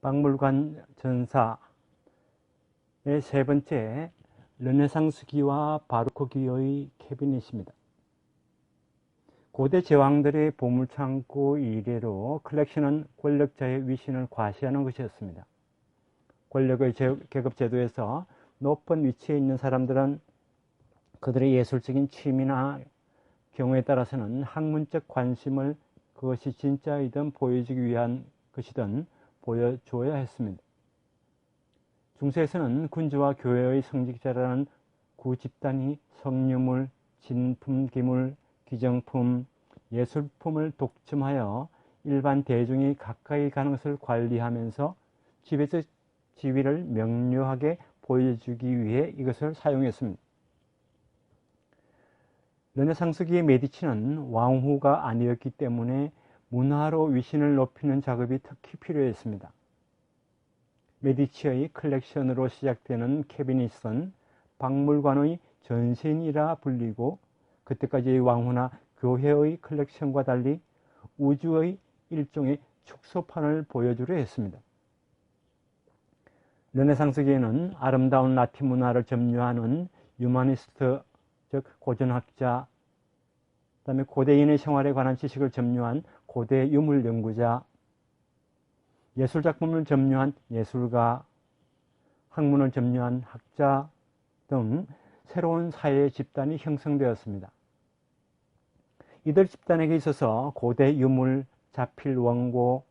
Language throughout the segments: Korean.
박물관 전사의 세 번째, 르네상스기와 바로크기의 캐비닛입니다. 고대 제왕들의 보물창고 이래로 컬렉션은 권력자의 위신을 과시하는 것이었습니다. 권력의 계급제도에서 높은 위치에 있는 사람들은 그들의 예술적인 취미나 경우에 따라서는 학문적 관심을 그것이 진짜이든 보여주기 위한 것이든 보여줘야 했습니다. 중세에서는 군주와 교회의 성직자라는 구집단이 성유물, 진품, 기물, 기정품, 예술품을 독점하여 일반 대중이 가까이 가는 것을 관리하면서 지배적 지위를 명료하게 보여주기 위해 이것을 사용했습니다. 르네상스기의 메디치는 왕후가 아니었기 때문에 문화로 위신을 높이는 작업이 특히 필요했습니다. 메디치의 컬렉션으로 시작되는 캐비닛은 박물관의 전신이라 불리고 그때까지의 왕후나 교회의 컬렉션과 달리 우주의 일종의 축소판을 보여주려 했습니다. 르네상스기에는 아름다운 라틴 문화를 점유하는 유마니스트, 즉 고전학자, 그다음에 고대인의 생활에 관한 지식을 점유한 고대 유물 연구자, 예술작품을 점유한 예술가, 학문을 점유한 학자 등 새로운 사회 집단이 형성되었습니다. 이들 집단에게 있어서 고대 유물, 자필 원고,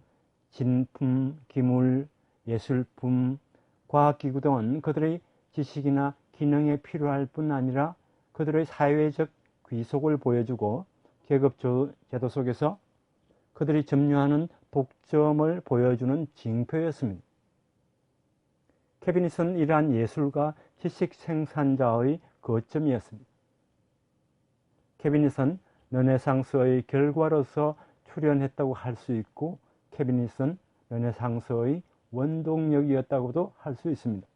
진품, 기물, 예술품, 과학기구 등은 그들의 지식이나 기능에 필요할 뿐 아니라 그들의 사회적 귀속을 보여주고 계급제도 속에서 그들이 점유하는 독점을 보여주는 징표였습니다. 캐비닛은 이러한 예술가 지식 생산자의 거점이었습니다. 캐비닛은 르네상스의 결과로서 출현했다고 할 수 있고 캐비닛은 르네상스의 원동력이었다고도 할 수 있습니다.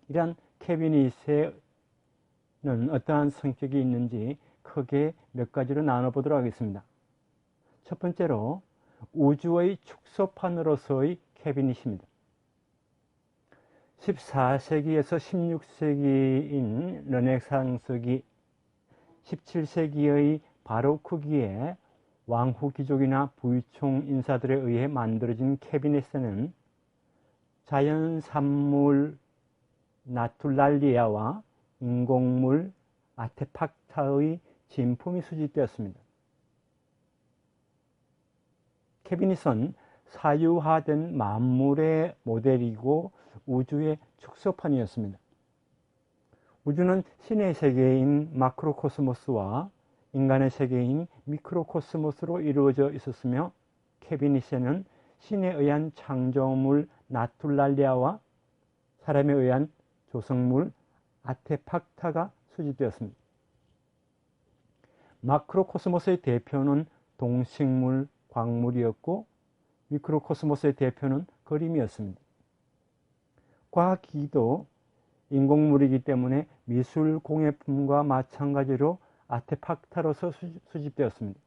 이러한 캐비닛에는 어떠한 성격이 있는지 크게 몇 가지로 나눠보도록 하겠습니다. 첫 번째로 우주의 축소판으로서의 캐비닛입니다. 14세기에서 16세기인 르네상스기, 17세기의 바로크기에 왕후 귀족이나 부유층 인사들에 의해 만들어진 캐비닛에는 자연산물 나툴랄리아와 인공물 아테팍타의 진품이 수집되었습니다. 캐비닛은 사유화된 만물의 모델이고 우주의 축소판이었습니다. 우주는 신의 세계인 마크로코스모스와 인간의 세계인 미크로코스모스로 이루어져 있었으며 캐비닛에는 신에 의한 창조물 나툴랄리아와 사람에 의한 조성물 아테팍타가 수집되었습니다. 마크로코스모스의 대표는 동식물, 광물이었고 미크로코스모스의 대표는 그림이었습니다. 과학기기도 인공물이기 때문에 미술 공예품과 마찬가지로 아테팍타로서 수집되었습니다.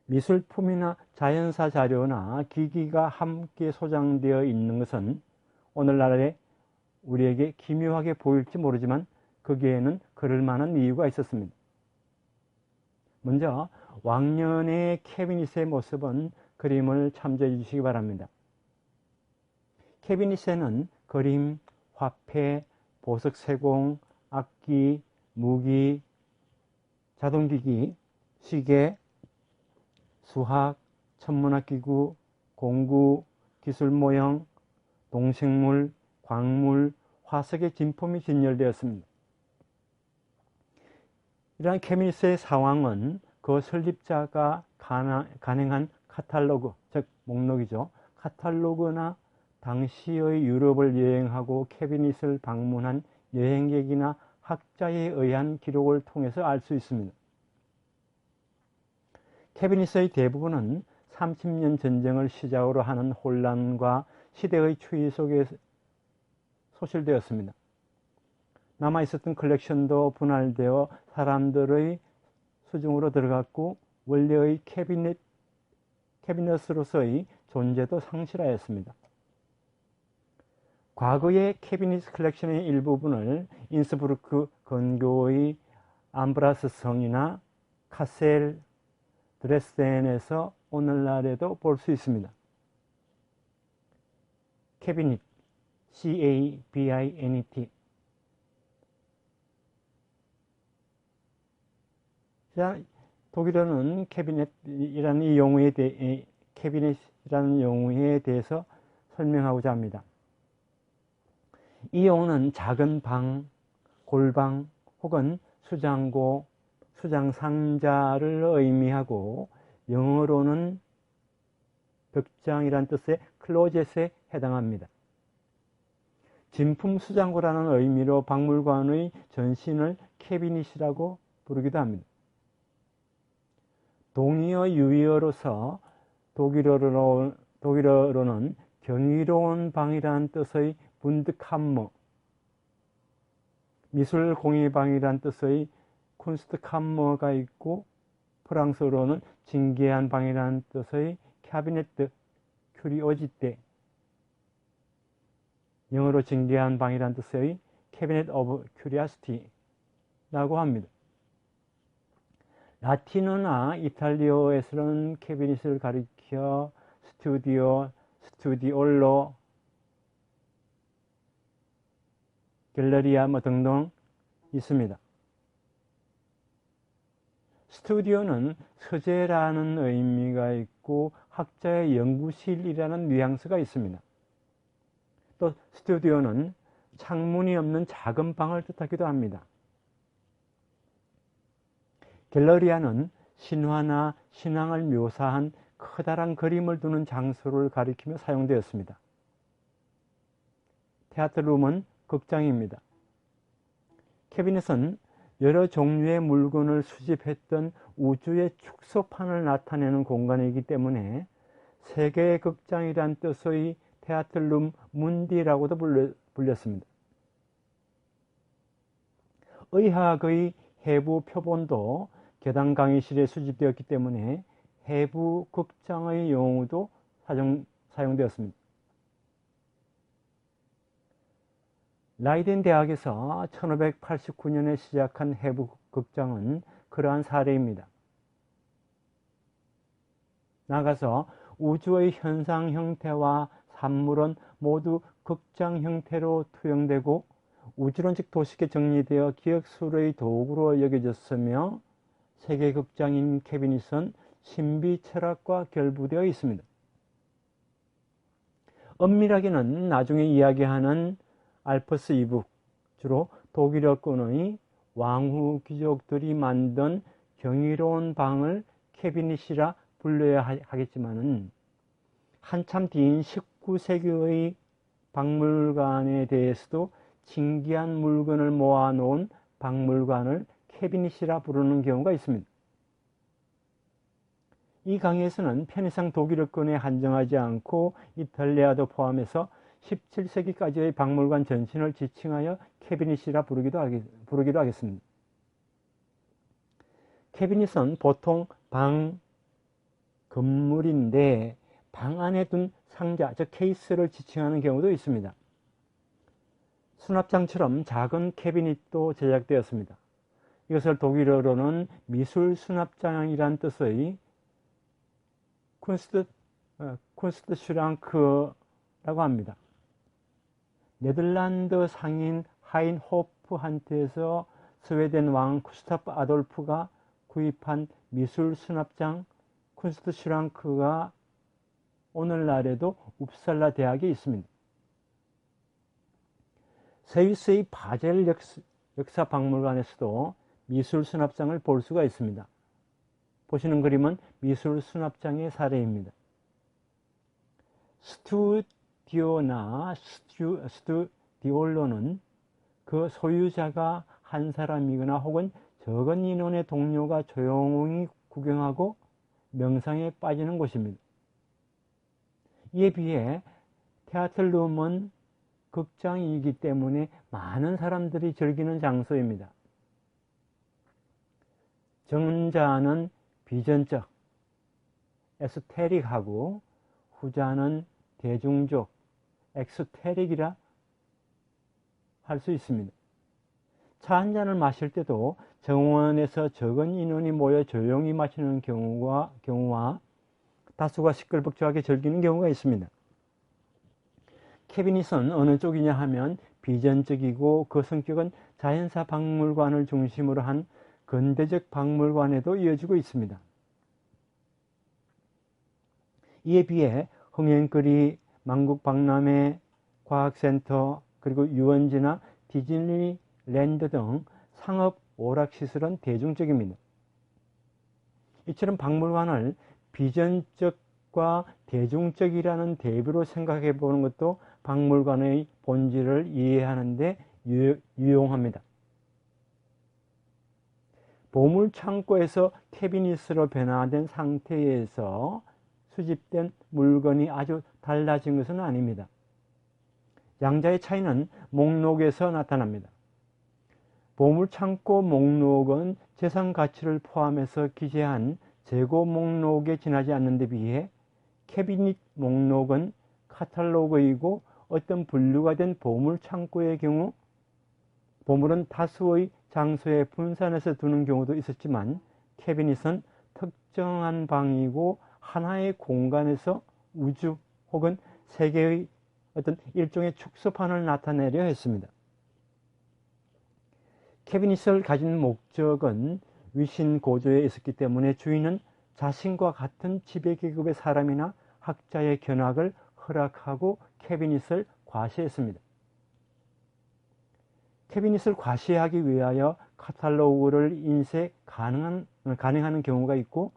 미술품이나 자연사 자료나 기기가 함께 소장되어 있는 것은 오늘날에 우리에게 기묘하게 보일지 모르지만 거기에는 그럴 만한 이유가 있었습니다. 먼저 왕년의 캐비닛의 모습은 그림을 참조해 주시기 바랍니다. 캐비닛에는 그림, 화폐, 보석 세공, 악기, 무기, 자동기기, 시계, 수학, 천문학기구, 공구, 기술모형, 동식물, 광물, 화석의 진품이 진열되었습니다. 이러한 캐비닛의 상황은 그 설립자가 간행한 카탈로그, 즉 목록이죠. 카탈로그나 당시의 유럽을 여행하고 캐비닛을 방문한 여행객이나 학자에 의한 기록을 통해서 알 수 있습니다. 캐비닛의 대부분은 30년 전쟁을 시작으로 하는 혼란과 시대의 추이 속에 소실되었습니다. 남아있었던 컬렉션도 분할되어 사람들의 수중으로 들어갔고 원래의 캐비닛으로서의 존재도 상실하였습니다. 과거의 캐비닛 컬렉션의 일부분을 인스부르크 근교의 암브라스 성이나 카셀, 드레스덴에서 오늘날에도 볼 수 있습니다. 캐비닛, C-A-B-I-N-E-T. 자, 독일어는 캐비닛이라는 용어에 대해서 설명하고자 합니다. 이 용어는 작은 방, 골방 혹은 수장고, 수장상자를 의미하고 영어로는 벽장이란 뜻의 클로젯에 해당합니다. 진품 수장고라는 의미로 박물관의 전신을 캐비닛이라고 부르기도 합니다. 동의어 유의어로서 독일어로는 경이로운 방이라는 뜻의 분드캄머, 미술공예방이라는 뜻의 쿤스트캄머가 있고, 프랑스어로는 진귀한 방이라는 뜻의 캐비네트 큐리오지테, 영어로 진귀한 방이라는 뜻의 캐비넷 오브 큐리아시티라고 합니다. 라틴어나 이탈리아어에서는 캐비닛을 가리켜 스튜디오, 스튜디올로, 갤러리아 등등 있습니다. 스튜디오는 서재라는 의미가 있고 학자의 연구실이라는 뉘앙스가 있습니다. 또 스튜디오는 창문이 없는 작은 방을 뜻하기도 합니다. 갤러리아는 신화나 신앙을 묘사한 커다란 그림을 두는 장소를 가리키며 사용되었습니다. 테아트룸은 극장입니다. 캐비닛은 여러 종류의 물건을 수집했던 우주의 축소판을 나타내는 공간이기 때문에 세계의 극장이란 뜻의 테아트룸 문디라고도 불렸습니다. 의학의 해부 표본도 계단 강의실에 수집되었기 때문에 해부 극장의 용어도 사용되었습니다. 라이덴 대학에서 1589년에 시작한 해부 극장은 그러한 사례입니다. 나아가서 우주의 현상 형태와 산물은 모두 극장 형태로 투영되고 우주론적 도식에 정리되어 기억술의 도구로 여겨졌으며 세계 극장인 캐비닛은 신비 철학과 결부되어 있습니다. 엄밀하게는 나중에 이야기하는 알퍼스 이북, 주로 독일어권의 왕후 귀족들이 만든 경이로운 방을 캐비닛이라 불러야 하겠지만은 한참 뒤인 19세기의 박물관에 대해서도 신기한 물건을 모아놓은 박물관을 캐비닛이라 부르는 경우가 있습니다. 이 강의에서는 편의상 독일어권에 한정하지 않고 이탈리아도 포함해서 17세기까지의 박물관 전신을 지칭하여 캐비닛이라 부르기도 하겠습니다. 캐비닛은 보통 방 건물인데 방 안에 둔 상자, 즉 케이스를 지칭하는 경우도 있습니다. 수납장처럼 작은 캐비닛도 제작되었습니다. 이것을 독일어로는 미술 수납장이란 뜻의 쿤스트슈랑크라고 합니다. 네덜란드 상인 하인 호프한테서 스웨덴 왕 구스타프 아돌프가 구입한 미술 수납장 쿤스트슈랑크가 오늘날에도 웁살라 대학에 있습니다. 스위스의 바젤 역사박물관에서도 미술 수납장을 볼 수가 있습니다. 보시는 그림은 미술 수납장의 사례입니다. 스튜디오나 스튜디올로는 그 소유자가 한 사람이거나 혹은 적은 인원의 동료가 조용히 구경하고 명상에 빠지는 곳입니다. 이에 비해 테아트룸은 극장이기 때문에 많은 사람들이 즐기는 장소입니다. 전자는 비전적, 에소테릭하고 후자는 대중적, 엑소테릭이라 할 수 있습니다. 차 한 잔을 마실 때도 정원에서 적은 인원이 모여 조용히 마시는 경우와 다수가 시끌벅적하게 즐기는 경우가 있습니다. 캐비닛은 어느 쪽이냐 하면 비전적이고 그 성격은 자연사 박물관을 중심으로 한 근대적 박물관에도 이어지고 있습니다. 이에 비해 흥행거리, 만국박람회, 과학센터, 그리고 유원지나 디즈니랜드 등 상업 오락시설은 대중적입니다. 이처럼 박물관을 비전적과 대중적이라는 대비로 생각해 보는 것도 박물관의 본질을 이해하는 데 유용합니다. 보물창고에서 캐비닛으로 변화된 상태에서 수집된 물건이 아주 달라진 것은 아닙니다. 양자의 차이는 목록에서 나타납니다. 보물창고 목록은 재산 가치를 포함해서 기재한 재고 목록에 지나지 않는 데 비해 캐비닛 목록은 카탈로그이고 어떤 분류가 된 보물창고의 경우 보물은 다수의 장소에 분산해서 두는 경우도 있었지만 캐비닛은 특정한 방이고 하나의 공간에서 우주 혹은 세계의 어떤 일종의 축소판을 나타내려 했습니다. 캐비닛을 가진 목적은 위신 고조에 있었기 때문에 주인은 자신과 같은 지배계급의 사람이나 학자의 견학을 허락하고 캐비닛을 과시했습니다. 캐비닛을 과시하기 위하여 카탈로그를 인쇄 가능하는 경우가 있고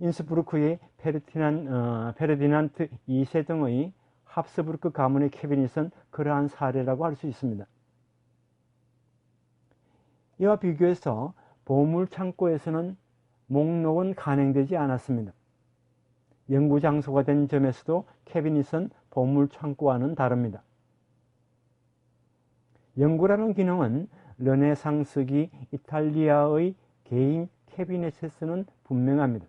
인스부르크의 페르디난트 2세 등의 합스부르크 가문의 캐비닛은 그러한 사례라고 할 수 있습니다. 이와 비교해서 보물창고에서는 목록은 간행되지 않았습니다. 연구장소가 된 점에서도 캐비닛은 보물창고와는 다릅니다. 연구라는 기능은 르네상스기 이탈리아의 개인 캐비닛에서는 분명합니다.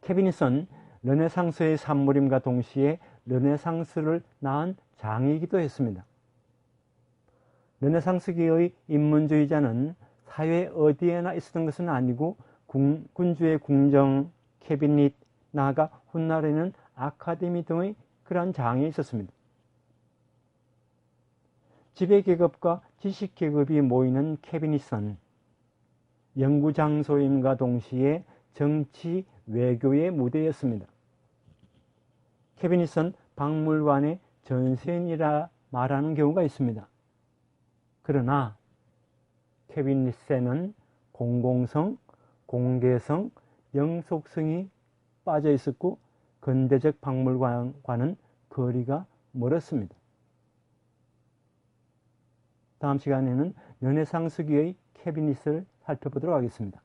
캐비닛은 르네상스의 산물임과 동시에 르네상스를 낳은 장이기도 했습니다. 르네상스기의 인문주의자는 사회 어디에나 있었던 것은 아니고 군주의 궁정, 캐비닛, 나아가 훗날에는 아카데미 등의 그러한 장이 있었습니다. 지배계급과 지식계급이 모이는 캐비닛은 연구장소임과 동시에 정치, 외교의 무대였습니다. 캐비닛은 박물관의 전세인이라 말하는 경우가 있습니다. 그러나 캐비닛에는 공공성, 공개성, 영속성이 빠져 있었고 근대적 박물관과는 거리가 멀었습니다. 다음 시간에는 르네상스기의 캐비닛을 살펴보도록 하겠습니다.